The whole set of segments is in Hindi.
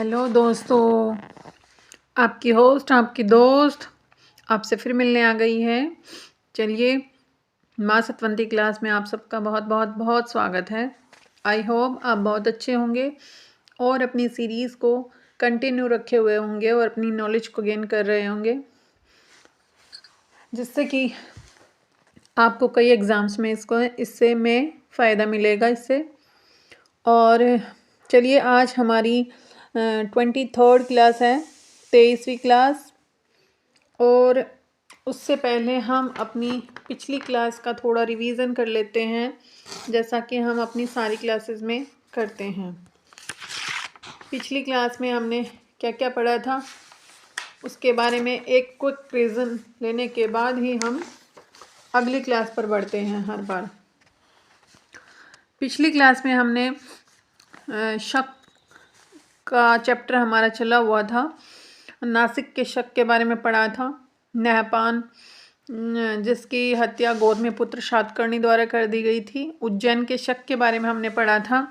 हेलो दोस्तों, आपकी होस्ट आपकी दोस्त आपसे फिर मिलने आ गई है। चलिए, माँ सतवंती क्लास में आप सबका बहुत बहुत बहुत स्वागत है। आई होप आप बहुत अच्छे होंगे और अपनी सीरीज़ को कंटिन्यू रखे हुए होंगे और अपनी नॉलेज को गेन कर रहे होंगे, जिससे कि आपको कई एग्ज़ाम्स में इससे में फ़ायदा मिलेगा इससे। और चलिए, आज हमारी 23rd क्लास है, 23वीं क्लास। और उससे पहले हम अपनी पिछली क्लास का थोड़ा रिवीजन कर लेते हैं, जैसा कि हम अपनी सारी क्लासेस में करते हैं। पिछली क्लास में हमने क्या क्या पढ़ा था, उसके बारे में एक क्विक रिवीजन लेने के बाद ही हम अगली क्लास पर बढ़ते हैं हर बार। पिछली क्लास में हमने शक का चैप्टर हमारा चला हुआ था। नासिक के शक के बारे में पढ़ा था। नहपान, जिसकी हत्या गौतमी पुत्र शातकर्णी द्वारा कर दी गई थी। उज्जैन के शक के बारे में हमने पढ़ा था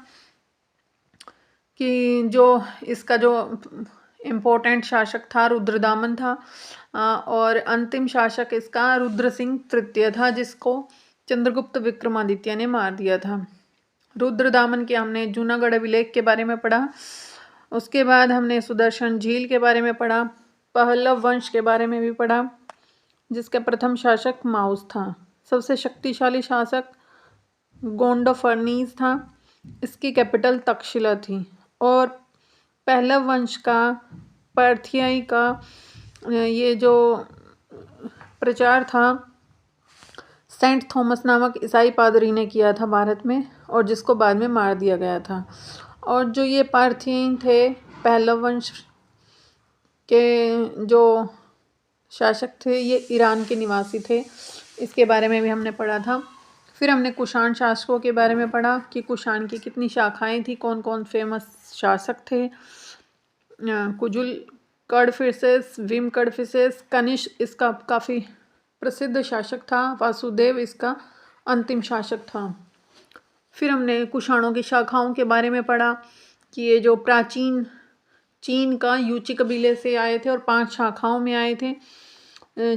कि जो इसका जो इम्पोर्टेंट शासक था रुद्रदामन था, और अंतिम शासक इसका रुद्र सिंह तृतीय था, जिसको चंद्रगुप्त विक्रमादित्य ने मार दिया था। रुद्रदामन के हमने जूनागढ़ अभिलेख के बारे में पढ़ा। उसके बाद हमने सुदर्शन झील के बारे में पढ़ा। पहलव वंश के बारे में भी पढ़ा, जिसका प्रथम शासक माउस था। सबसे शक्तिशाली शासक गोंडोफर्नीस था। इसकी कैपिटल तक्षशिला थी। और पहलव वंश का पार्थियाई का ये जो प्रचार था, सेंट थॉमस नामक ईसाई पादरी ने किया था भारत में, और जिसको बाद में मार दिया गया था। और जो ये पार्थियन थे, पहलव वंश के जो शासक थे, ये ईरान के निवासी थे। इसके बारे में भी हमने पढ़ा था। फिर हमने कुषाण शासकों के बारे में पढ़ा कि कुषाण की कितनी शाखाएं थी, कौन कौन फेमस शासक थे। कुजुल कडफिसेस, विम कडफिसेस, कनिष्क इसका काफ़ी प्रसिद्ध शासक था। वासुदेव इसका अंतिम शासक था। फिर हमने कुषाणों की शाखाओं के बारे में पढ़ा कि ये जो प्राचीन चीन का यूची कबीले से आए थे और 5 शाखाओं में आए थे।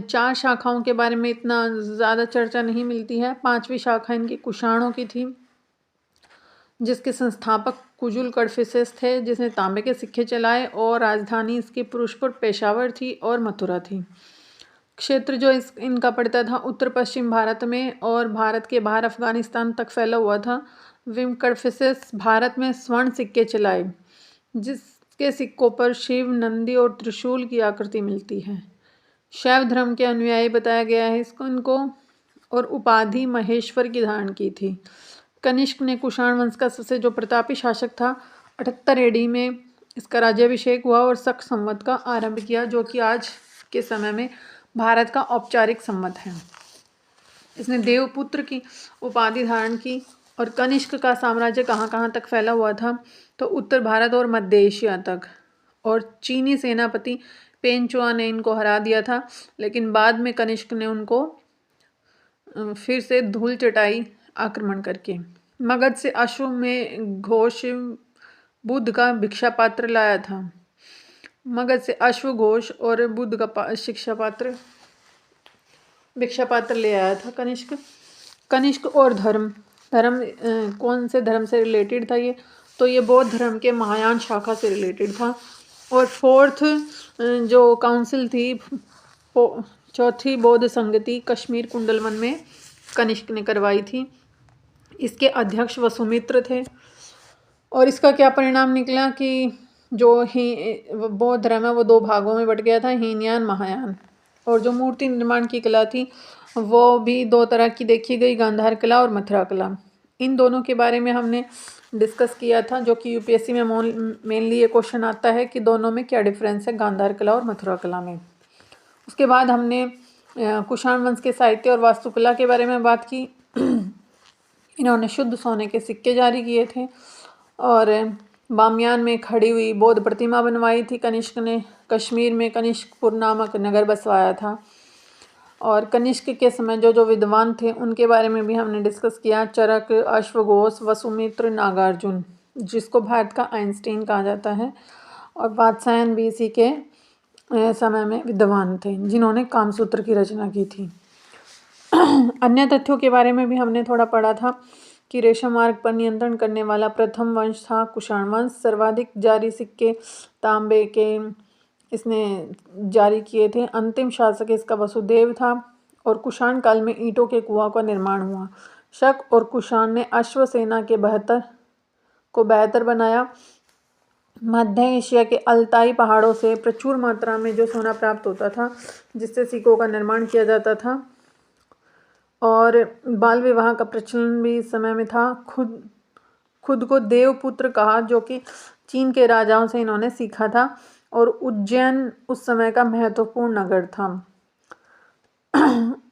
4 शाखाओं के बारे में इतना ज़्यादा चर्चा नहीं मिलती है। 5वीं शाखा इनकी कुषाणों की थी, जिसके संस्थापक कुजुल कडफिसेस थे, जिसने तांबे के सिक्के चलाए, और राजधानी इसकी पुरुषपुर पेशावर थी और मथुरा थी। क्षेत्र जो इनका पड़ता था उत्तर पश्चिम भारत में, और भारत के बाहर अफगानिस्तान तक फैला हुआ था। विम कडफिसेस भारत में स्वर्ण सिक्के चलाए, जिसके सिक्कों पर शिव, नंदी और त्रिशूल की आकृति मिलती है। शैव धर्म के अनुयायी बताया गया है इनको, और उपाधि महेश्वर की धारण की थी। कनिष्क ने कुषाण वंश का सबसे जो प्रतापी शासक था, 78 एडी में इसका राज्याभिषेक हुआ और शक संवत का आरंभ किया, जो कि आज के समय में भारत का औपचारिक संवत है। इसने देवपुत्र की उपाधि धारण की। और कनिष्क का साम्राज्य कहाँ कहाँ तक फैला हुआ था, तो उत्तर भारत और मध्य एशिया तक। और चीनी सेनापति पेंचुआ ने इनको हरा दिया था, लेकिन बाद में कनिष्क ने उनको फिर से धूल चटाई आक्रमण करके। मगध से अश्व में घोष बुद्ध का भिक्षा पात्र लाया था। मगध से अश्व घोष और बुद्ध का भिक्षा पात्र ले आया था कनिष्क। कनिष्क और धर्म कौन से धर्म से रिलेटेड था ये, तो ये बौद्ध धर्म के महायान शाखा से रिलेटेड था। और 4th जो काउंसिल थी, 4थी बौद्ध संगति कश्मीर कुंडलवन में कनिष्क ने करवाई थी। इसके अध्यक्ष वसुमित्र थे। और इसका क्या परिणाम निकला कि जो बौद्ध धर्म है वो 2 भागों में बट गया था, हीनयान, महायान। और जो मूर्ति निर्माण की कला थी वो भी 2 तरह की देखी गई, गांधार कला और मथुरा कला। इन दोनों के बारे में हमने डिस्कस किया था, जो कि यूपीएससी में मेनली ये क्वेश्चन आता है कि दोनों में क्या डिफरेंस है, गांधार कला और मथुरा कला में। उसके बाद हमने कुषाण वंश के साहित्य और वास्तुकला के बारे में बात की। इन्होंने शुद्ध सोने के सिक्के जारी किए थे, और बामियान में खड़ी हुई बौद्ध प्रतिमा बनवाई थी कनिष्क ने। कश्मीर में कनिष्कपुर नामक नगर बसवाया था। और कनिष्क के समय जो विद्वान थे उनके बारे में भी हमने डिस्कस किया। चरक, अश्वघोष, वसुमित्र, नागार्जुन, जिसको भारत का आइंस्टीन कहा जाता है। और वात्स्यायन भी इसी के समय में विद्वान थे जिन्होंने कामसूत्र की रचना की थी। अन्य तथ्यों के बारे में भी हमने थोड़ा पढ़ा था कि रेशम मार्ग पर नियंत्रण करने वाला प्रथम वंश था कुषाण वंश। सर्वाधिक जारी सिक्के तांबे के इसने जारी किए थे। अंतिम शासक इसका वसुदेव था और कुषाण काल में ईंटों के कुआं का निर्माण हुआ। शक और कुषाण ने अश्वसेना के बेहतर बनाया। मध्य एशिया के अल्ताई पहाड़ों से प्रचुर मात्रा में जो सोना प्राप्त होता था जिससे सिक्कों का निर्माण किया जाता था। और बाल विवाह का प्रचलन भी इस समय में था। खुद को देवपुत्र कहा, जो कि चीन के राजाओं से इन्होंने सीखा था। और उज्जैन उस समय का महत्वपूर्ण नगर था।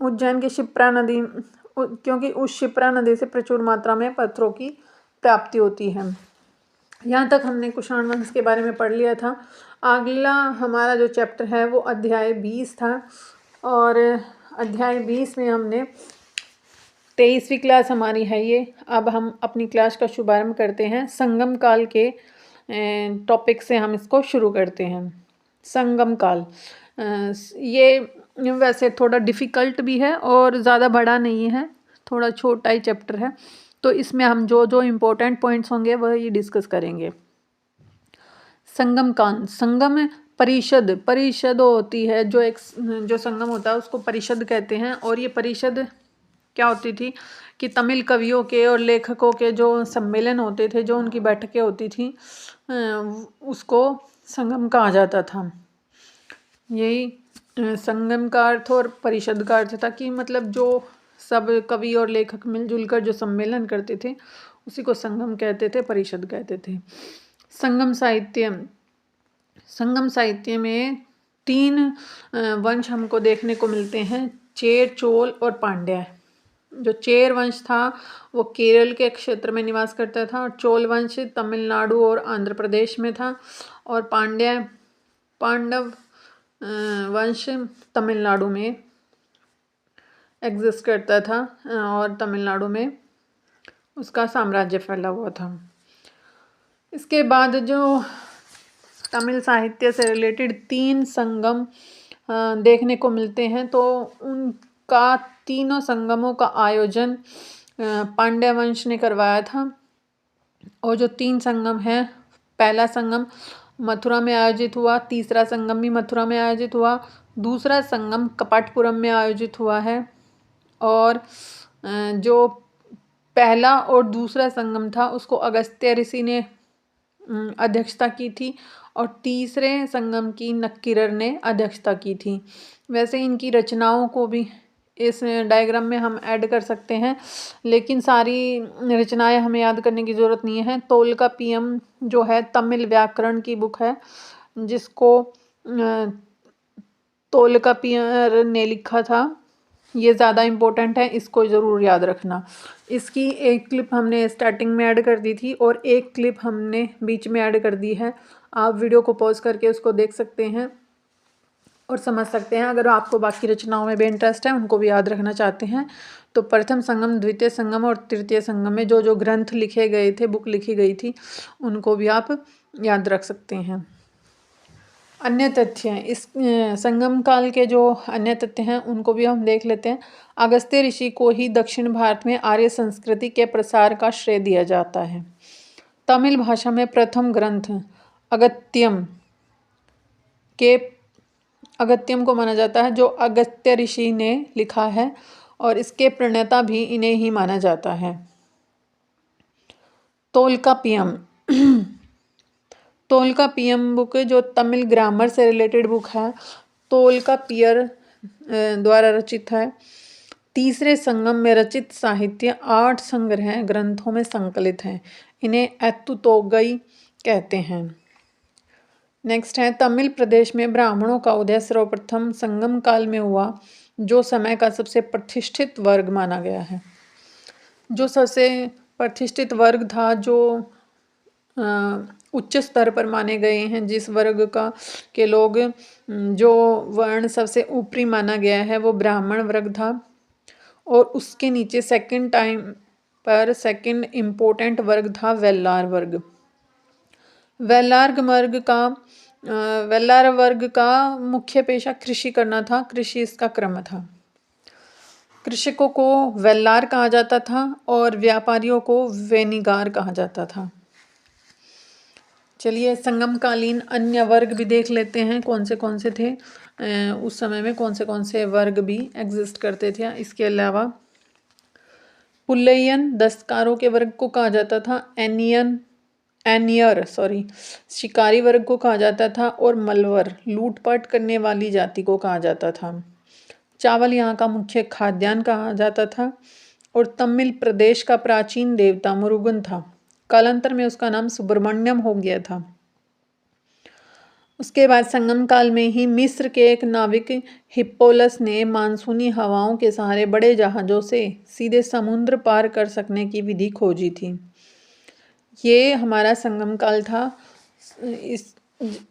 उज्जैन की शिप्रा नदी, क्योंकि उस शिप्रा नदी से प्रचुर मात्रा में पत्थरों की प्राप्ति होती है। यहाँ तक हमने कुषाण वंश के बारे में पढ़ लिया था। अगला हमारा जो चैप्टर है वो अध्याय 20 था और अध्याय 20 में हमने 23वीं क्लास हमारी है ये। अब हम अपनी क्लास का शुभारंभ करते हैं। संगम काल के टॉपिक से हम इसको शुरू करते हैं। संगम काल ये वैसे थोड़ा डिफ़िकल्ट भी है और ज़्यादा बड़ा नहीं है, थोड़ा छोटा ही चैप्टर है। तो इसमें हम जो जो इम्पोर्टेंट पॉइंट्स होंगे वह ये डिस्कस करेंगे। संगम काल, संगम परिषद होती है। जो संगम होता है उसको परिषद कहते हैं। और ये परिषद क्या होती थी कि तमिल कवियों के और लेखकों के जो सम्मेलन होते थे, जो उनकी बैठकें होती थी, उसको संगम कहा जाता था। यही संगम का अर्थ और परिषद का अर्थ था कि मतलब जो सब कवि और लेखक मिलजुल कर जो सम्मेलन करते थे उसी को संगम कहते थे, परिषद कहते थे। संगम साहित्य में 3 वंश हमको देखने को मिलते हैं, चेर, चोल और पांड्या। जो चेर वंश था वो केरल के क्षेत्र में निवास करता था और चोल वंश तमिलनाडु और आंध्र प्रदेश में था और पांडव वंश तमिलनाडु में एग्जिस्ट करता था और तमिलनाडु में उसका साम्राज्य फैला हुआ था। इसके बाद जो तमिल साहित्य से रिलेटेड 3 संगम देखने को मिलते हैं, तो उनका तीनों संगमों का आयोजन पांड्या वंश ने करवाया था। और जो 3 संगम हैं, पहला संगम मथुरा में आयोजित हुआ, तीसरा संगम भी मथुरा में आयोजित हुआ, दूसरा संगम कपाटपुरम में आयोजित हुआ है। और जो पहला और दूसरा संगम था उसको अगस्त्य ऋषि ने अध्यक्षता की थी और तीसरे संगम की नक्कीरर ने अध्यक्षता की थी। वैसे इनकी रचनाओं को भी इस डायग्राम में हम ऐड कर सकते हैं, लेकिन सारी रचनाएं हमें याद करने की ज़रूरत नहीं है। तोल्कापियम जो है तमिल व्याकरण की बुक है, जिसको तोल्कापियर ने लिखा था। ये ज़्यादा इम्पोर्टेंट है, इसको ज़रूर याद रखना। इसकी एक क्लिप हमने स्टार्टिंग में ऐड कर दी थी और एक क्लिप हमने बीच में ऐड कर दी है। आप वीडियो को पॉज करके उसको देख सकते हैं और समझ सकते हैं। अगर आपको बाकी रचनाओं में भी इंटरेस्ट है, उनको भी याद रखना चाहते हैं, तो प्रथम संगम, द्वितीय संगम और तृतीय संगम में जो जो ग्रंथ लिखे गए थे, बुक लिखी गई थी, उनको भी आप याद रख सकते हैं। अन्य तथ्य हैं, इस संगम काल के जो अन्य तथ्य हैं उनको भी हम देख लेते हैं। अगस्त्य ऋषि को ही दक्षिण भारत में आर्य संस्कृति के प्रसार का श्रेय दिया जाता है। तमिल भाषा में प्रथम ग्रंथ अगस्त्यम को माना जाता है, जो अगस्त्य ऋषि ने लिखा है और इसके प्रणेता भी इन्हें ही माना जाता है। तोल्कापियम बुक जो तमिल ग्रामर से रिलेटेड बुक है, तोल्कापियर द्वारा रचित है। तीसरे संगम में रचित साहित्य 8 संग्रह ग्रंथों में संकलित है। इन्हें एत्तुतोगई कहते हैं। नेक्स्ट है, तमिल प्रदेश में ब्राह्मणों का उदय सर्वप्रथम संगम काल में हुआ, जो समय का सबसे प्रतिष्ठित वर्ग माना गया है। जो सबसे प्रतिष्ठित वर्ग था, जो उच्च स्तर पर माने गए हैं, जिस वर्ग के लोग, जो वर्ण सबसे ऊपरी माना गया है, वो ब्राह्मण वर्ग था। और उसके नीचे सेकंड इम्पोर्टेंट वर्ग था वेल्लार वर्ग। वेल्लार वर्ग का मुख्य पेशा कृषि करना था। कृषि इसका क्रम था। कृषकों को वेल्लार कहा जाता था और व्यापारियों को वेनिगार कहा जाता था। चलिए संगमकालीन अन्य वर्ग भी देख लेते हैं कौन से थे। उस समय में कौन से वर्ग भी एग्जिस्ट करते थे। इसके अलावा पुल्लैयन दस्तकारों के वर्ग को कहा जाता था। एनियर शिकारी वर्ग को कहा जाता था और मलवर लूटपाट करने वाली जाति को कहा जाता था। चावल यहाँ का मुख्य खाद्यान्न कहा जाता था और तमिल प्रदेश का प्राचीन देवता मुरुगन था। कालांतर में उसका नाम सुब्रमण्यम हो गया था। उसके बाद संगम काल में ही मिस्र के एक नाविक हिप्पोलस ने मानसूनी हवाओं के सहारे बड़े जहाज़ों से सीधे समुद्र पार कर सकने की विधि खोजी थी। ये हमारा संगम काल था।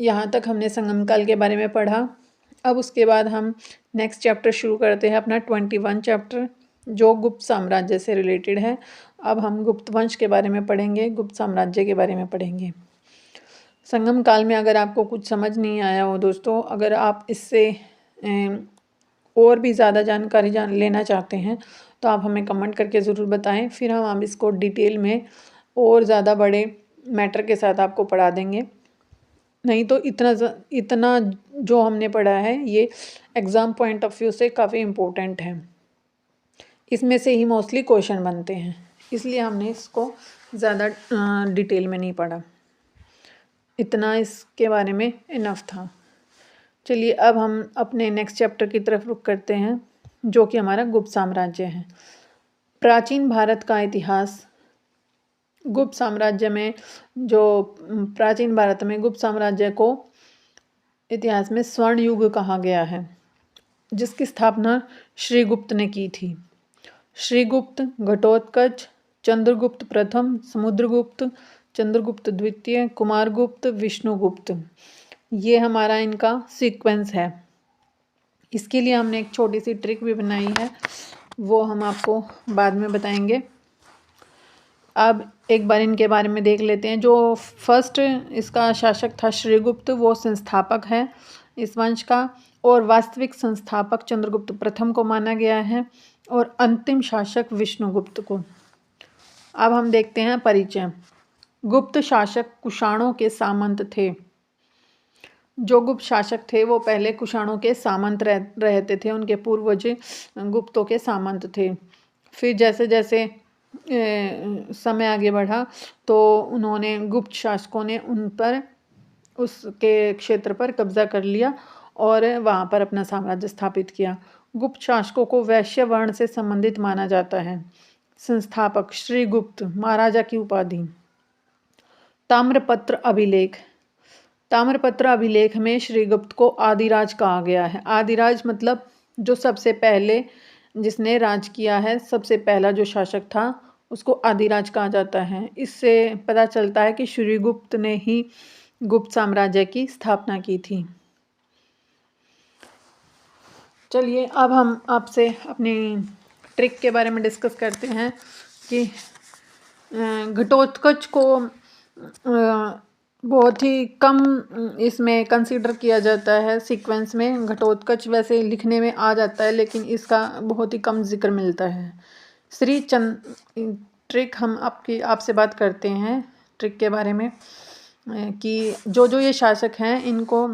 यहाँ तक हमने संगम काल के बारे में पढ़ा। अब उसके बाद हम नेक्स्ट चैप्टर शुरू करते हैं अपना 21 चैप्टर, जो गुप्त साम्राज्य से रिलेटेड है। अब हम गुप्त वंश के बारे में पढ़ेंगे, गुप्त साम्राज्य के बारे में पढ़ेंगे। संगम काल में अगर आपको कुछ समझ नहीं आया हो दोस्तों, अगर आप इससे और भी ज़्यादा जानकारी लेना चाहते हैं तो आप हमें कमेंट करके ज़रूर बताएं। फिर हम इसको डिटेल में और ज़्यादा बड़े मैटर के साथ आपको पढ़ा देंगे। नहीं तो इतना जो हमने पढ़ा है ये एग्ज़ाम पॉइंट ऑफ व्यू से काफ़ी इम्पोर्टेंट है। इसमें से ही मोस्टली क्वेश्चन बनते हैं, इसलिए हमने इसको ज़्यादा डिटेल में नहीं पढ़ा। इतना इसके बारे में इनफ था। चलिए अब हम अपने नेक्स्ट चैप्टर की तरफ रुख करते हैं, जो कि हमारा गुप्त साम्राज्य है। प्राचीन भारत का इतिहास। गुप्त साम्राज्य में प्राचीन भारत में गुप्त साम्राज्य को इतिहास में स्वर्ण युग कहा गया है, जिसकी स्थापना श्रीगुप्त ने की थी। श्रीगुप्त, घटोत्कच, चंद्रगुप्त प्रथम, समुद्रगुप्त, चंद्रगुप्त द्वितीय, कुमारगुप्त, विष्णुगुप्त, ये हमारा इनका सीक्वेंस है। इसके लिए हमने एक छोटी सी ट्रिक भी बनाई है, वो हम आपको बाद में बताएंगे। अब एक बार इनके बारे में देख लेते हैं। जो फर्स्ट इसका शासक था श्रीगुप्त, वो संस्थापक है इस वंश का, और वास्तविक संस्थापक चंद्रगुप्त प्रथम को माना गया है और अंतिम शासक विष्णुगुप्त को। अब हम देखते हैं परिचय। गुप्त शासक कुषाणों के सामंत थे। जो गुप्त शासक थे वो पहले कुषाणों के सामंत रहते थे, उनके पूर्वज गुप्तों के सामंत थे। फिर जैसे जैसे समय आगे बढ़ा तो उन्होंने गुप्त शासकों ने उन पर उसके क्षेत्र पर कब्जा कर लिया और वहाँ पर अपना साम्राज्य स्थापित किया। गुप्त शासकों को वैश्य वर्ण से संबंधित माना जाता है। संस्थापक श्रीगुप्त, महाराजा की उपाधि। ताम्रपत्र अभिलेख। ताम्रपत्र अभिलेख में श्रीगुप्त को आदिराज कहा गया है। आदिराज मतलब जो सबसे पहले जिसने राज किया है, सबसे पहला जो शासक था उसको आदिराज कहा जाता है। इससे पता चलता है कि श्रीगुप्त ने ही गुप्त साम्राज्य की स्थापना की थी। चलिए अब हम आपसे अपनी ट्रिक के बारे में डिस्कस करते हैं कि घटोत्कच को बहुत ही कम इसमें कंसीडर किया जाता है सीक्वेंस में। घटोत्कच वैसे लिखने में आ जाता है, लेकिन इसका बहुत ही कम जिक्र मिलता है। ट्रिक हम आपसे बात करते हैं ट्रिक के बारे में कि जो ये शासक हैं इनको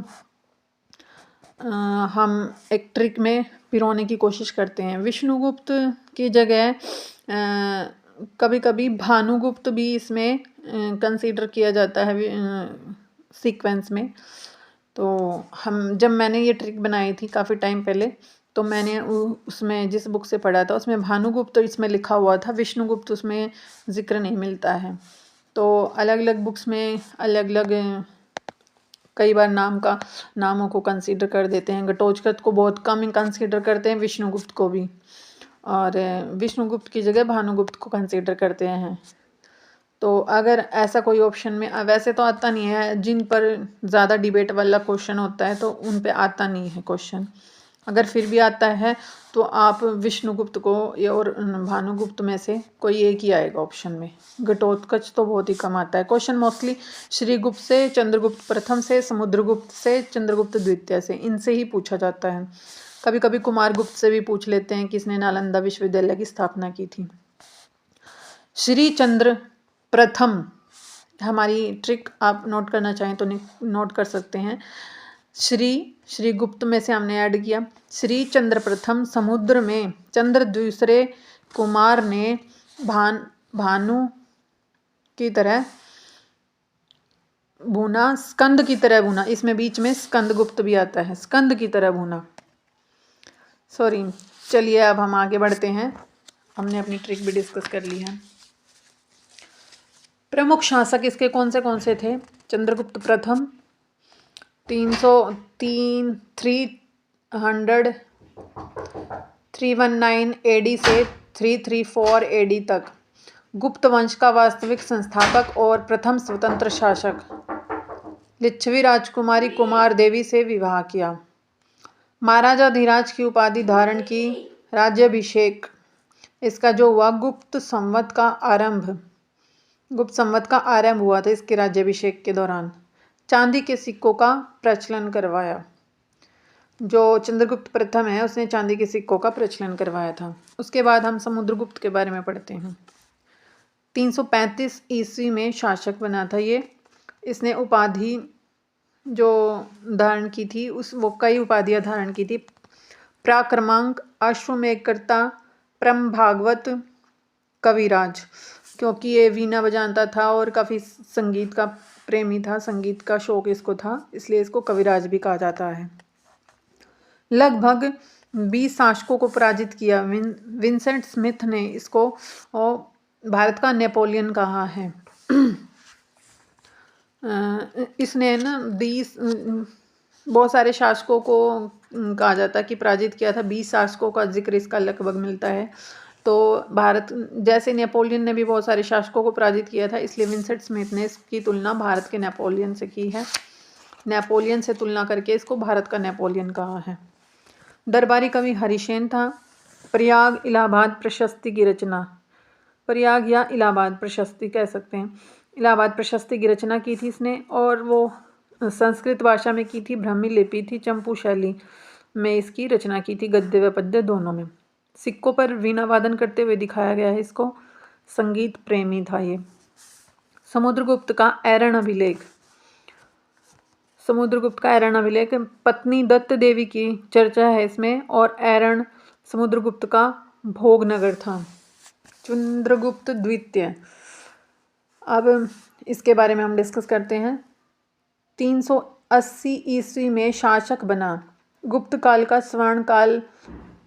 हम एक ट्रिक में पिरोने की कोशिश करते हैं। विष्णुगुप्त की जगह कभी कभी भानुगुप्त भी इसमें कंसीडर किया जाता है सीक्वेंस में। तो जब मैंने ये ट्रिक बनाई थी काफ़ी टाइम पहले, तो मैंने उसमें जिस बुक से पढ़ा था उसमें भानुगुप्त इसमें लिखा हुआ था, विष्णुगुप्त उसमें जिक्र नहीं मिलता है। तो अलग अलग बुक्स में अलग अलग कई बार नामों को कंसीडर कर देते हैं। घटोत्कच को बहुत कम कंसीडर करते हैं, विष्णुगुप्त को भी, और विष्णुगुप्त की जगह भानुगुप्त को कंसीडर करते हैं। तो अगर ऐसा कोई ऑप्शन में वैसे तो आता नहीं है, जिन पर ज़्यादा डिबेट वाला क्वेश्चन होता है तो उन पे आता नहीं है क्वेश्चन। अगर फिर भी आता है तो आप विष्णुगुप्त को या और भानुगुप्त में से कोई एक ही आएगा ऑप्शन में। घटोत्कच तो बहुत ही कम आता है। क्वेश्चन मोस्टली श्रीगुप्त से, चंद्रगुप्त प्रथम से, समुद्रगुप्त से, चंद्रगुप्त द्वितीय से, इनसे ही पूछा जाता है। कभी कभी कुमारगुप्त से भी पूछ लेते हैं कि इसने नालंदा विश्वविद्यालय की स्थापना की थी। श्री चंद्र प्रथम, हमारी ट्रिक आप नोट करना चाहें तो नोट कर सकते हैं। श्री गुप्त में से हमने ऐड किया। श्री चंद्र प्रथम समुद्र में, चंद्र दूसरे, कुमार ने भानु की तरह भुना, स्कंद की तरह भुना। इसमें बीच में स्कंद गुप्त भी आता है, स्कंद की तरह भुना। सॉरी, चलिए अब हम आगे बढ़ते हैं। हमने अपनी ट्रिक भी डिस्कस कर ली है। प्रमुख शासक इसके कौन से थे? चंद्रगुप्त प्रथम 319 एडी से 334 एडी तक। गुप्त वंश का वास्तविक संस्थापक और प्रथम स्वतंत्र शासक। लिच्छवी राजकुमारी कुमार देवी से विवाह किया। महाराजा धीराज की उपाधि धारण की। राज्याभिषेक इसका जो हुआ गुप्त संवत का आरंभ हुआ था इसके राज्याभिषेक के दौरान। चांदी के सिक्कों का प्रचलन करवाया। जो चंद्रगुप्त प्रथम है उसने चांदी के सिक्कों का प्रचलन करवाया था। उसके बाद हम समुद्रगुप्त के बारे में पढ़ते हैं। 335 ईस्वी में शासक बना था ये। इसने उपाधि जो धारण की थी वो कई उपाधियां धारण की थी। पराक्रमांक, अश्वमेधकर्ता, परम भागवत, कविराज, क्योंकि ये वीणा बजाता था और काफ़ी संगीत का प्रेमी था, संगीत का शौक इसको था, इसलिए इसको कविराज भी कहा जाता है। लगभग 20 शासकों को पराजित किया। विंसेंट स्मिथ ने इसको भारत का नेपोलियन कहा है। इसने ना 20 बहुत सारे शासकों को कहा जाता है कि पराजित किया था। 20 शासकों का जिक्र इसका लगभग मिलता है। तो भारत, जैसे नेपोलियन ने भी बहुत सारे शासकों को पराजित किया था, इसलिए विंसेंट स्मिथ ने इसकी तुलना भारत के नेपोलियन से की है। नेपोलियन से तुलना करके इसको भारत का नेपोलियन कहा है। दरबारी कवि हरिसेन था। प्रयाग इलाहाबाद प्रशस्ति की रचना, प्रयाग या इलाहाबाद प्रशस्ति कह सकते हैं, इलाहाबाद प्रशस्ति की रचना की थी इसने, और वो संस्कृत भाषा में की थी, ब्राह्मी लिपि थी, चंपू शैली में इसकी रचना की थी, गद्य व पद्य दोनों में। सिक्कों पर वीणा वादन करते हुए दिखाया गया है इसको। संगीत प्रेमी था ये। समुद्रगुप्त का ऐरण अभिलेख, समुद्रगुप्त का ऐरण अभिलेख पत्नी दत्त देवी की चर्चा है इसमें, और ऐरण समुद्रगुप्त का भोगनगर था। चंद्रगुप्त द्वितीय, अब इसके बारे में हम डिस्कस करते हैं। 380 ईस्वी में शासक बना। गुप्त काल का स्वर्ण काल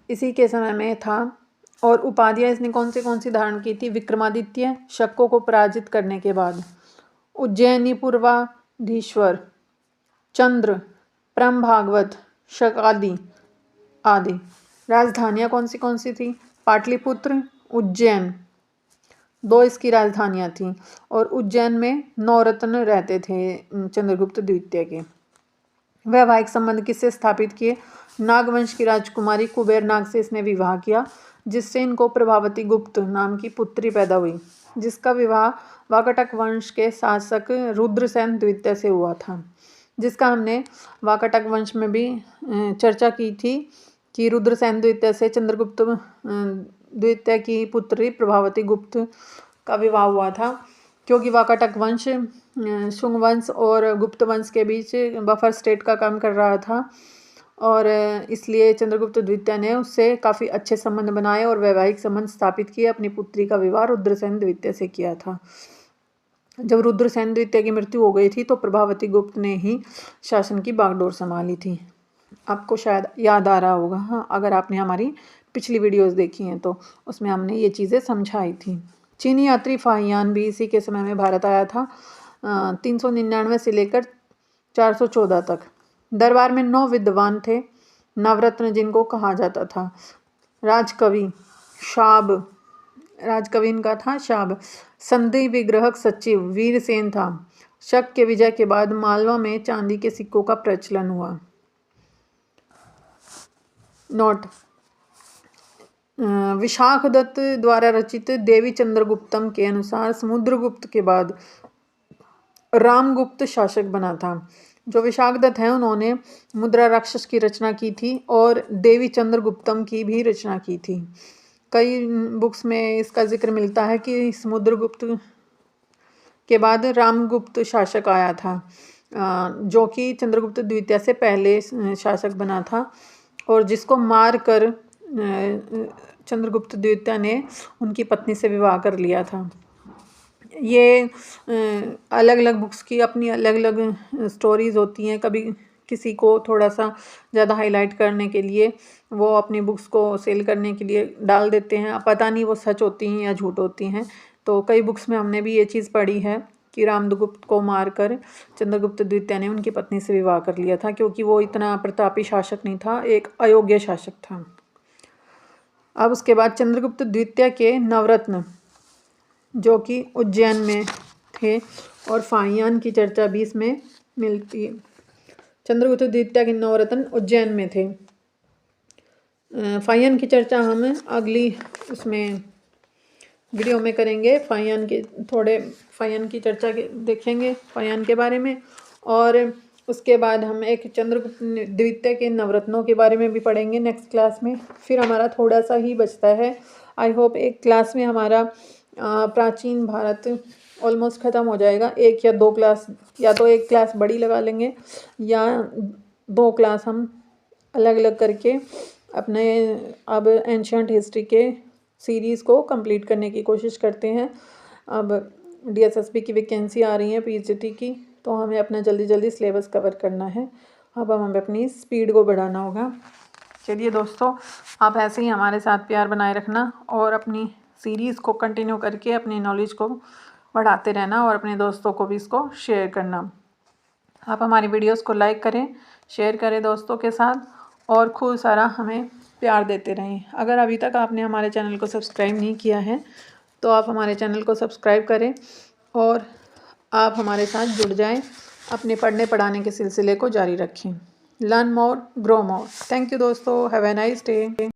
इसी के समय में था। और उपाधियां इसने कौन सी धारण की थी? विक्रमादित्य, शकों को पराजित करने के बाद, उज्जैनी पूर्वाधीश्वर, चंद्र, परम भागवत, शकादि आदि। राजधानियां कौन सी थी? पाटलिपुत्र, उज्जैन, 2 इसकी राजधानियां थीं। और उज्जैन में 9 रत्न रहते थे चंद्रगुप्त द्वितीय के। वैवाहिक संबंध किससे स्थापित किए? नागवंश की राजकुमारी कुबेर नाग से इसने विवाह किया, जिससे इनको प्रभावती गुप्त नाम की पुत्री पैदा हुई, जिसका विवाह वाकाटक वंश के शासक रुद्रसेन द्वितीय से हुआ था, जिसका हमने वाकाटक वंश में भी चर्चा की थी कि रुद्रसेन द्वितीय से चंद्रगुप्त द्वितीय की पुत्री प्रभावती गुप्त का विवाह हुआ था, क्योंकि वाकाटक वंश शुंग वंश और गुप्त वंश के बीच बफर स्टेट का काम कर रहा था, और इसलिए चंद्रगुप्त द्वितीय ने उससे काफ़ी अच्छे संबंध बनाए और वैवाहिक संबंध स्थापित किए। अपनी पुत्री का विवाह रुद्रसेन द्वितीय से किया था। जब रुद्रसेन द्वितीय की मृत्यु हो गई थी तो प्रभावती गुप्त ने ही शासन की बागडोर संभाली थी। आपको शायद याद आ रहा होगा, हाँ, अगर आपने हमारी पिछली वीडियोस देखी हैं तो उसमें हमने ये चीज़ें समझाई थी। चीनी यात्री फाहियान भी इसी के समय में भारत आया था, 399 से लेकर 414 तक। दरबार में 9 विद्वान थे, नवरत्न जिनको कहा जाता था। राजकवि शाब, राजकवि इनका था शाब। संधि विग्रहक सचिव वीरसेन था। शक के विजय के बाद मालवा में चांदी के सिक्कों का प्रचलन हुआ। नोट विशाख दत्त द्वारा रचित देवी चंद्रगुप्तम के अनुसार समुद्रगुप्त के बाद रामगुप्त शासक बना था। जो विशाख दत्त है उन्होंने मुद्रा राक्षस की रचना की थी और देवी चंद्रगुप्तम की भी रचना की थी। कई बुक्स में इसका जिक्र मिलता है कि समुद्रगुप्त के बाद रामगुप्त शासक आया था, जो कि चंद्रगुप्त द्वितीय से पहले शासक बना था और जिसको मार कर चंद्रगुप्त द्वितीय ने उनकी पत्नी से विवाह कर लिया था। ये अलग अलग बुक्स की अपनी अलग अलग स्टोरीज़ होती हैं। कभी किसी को थोड़ा सा ज़्यादा हाईलाइट करने के लिए वो अपनी बुक्स को सेल करने के लिए डाल देते हैं। अब पता नहीं वो सच होती हैं या झूठ होती हैं। तो कई बुक्स में हमने भी ये चीज़ पढ़ी है कि रामगुप्त को मारकर चंद्रगुप्त द्वितीय ने उनकी पत्नी से विवाह कर लिया था, क्योंकि वो इतना प्रतापी शासक नहीं था, एक अयोग्य शासक था। अब उसके बाद चंद्रगुप्त द्वितीय के नवरत्न जो कि उज्जैन में थे और फाहियान की चर्चा भी इसमें मिलती है। चंद्रगुप्त द्वितीय के नवरत्न उज्जैन में थे। फाहियान की चर्चा हम अगली उसमें वीडियो में करेंगे। फाहियान की चर्चा देखेंगे फाहियान के बारे में, और उसके बाद हम एक चंद्रगुप्त द्वितीय के नवरत्नों के बारे में भी पढ़ेंगे नेक्स्ट क्लास में। फिर हमारा थोड़ा सा ही बचता है। आई होप एक क्लास में हमारा प्राचीन भारत ऑलमोस्ट ख़त्म हो जाएगा। एक या दो क्लास, या तो एक क्लास बड़ी लगा लेंगे या दो क्लास हम अलग अलग करके अपने अब एंशियंट हिस्ट्री के सीरीज़ को कंप्लीट करने की कोशिश करते हैं। अब DSSB की वैकेंसी आ रही है PGT की, तो हमें अपना जल्दी जल्दी सिलेबस कवर करना है। अब हमें अपनी स्पीड को बढ़ाना होगा। चलिए दोस्तों, आप ऐसे ही हमारे साथ प्यार बनाए रखना और अपनी सीरीज़ को कंटिन्यू करके अपनी नॉलेज को बढ़ाते रहना और अपने दोस्तों को भी इसको शेयर करना। आप हमारी वीडियोस को लाइक करें, शेयर करें दोस्तों के साथ और खूब सारा हमें प्यार देते रहें। अगर अभी तक आपने हमारे चैनल को सब्सक्राइब नहीं किया है तो आप हमारे चैनल को सब्सक्राइब करें और आप हमारे साथ जुड़ जाएं, अपने पढ़ने पढ़ाने के सिलसिले को जारी रखें। Learn more, grow more. Thank you दोस्तों, हैव ए नाइस डे।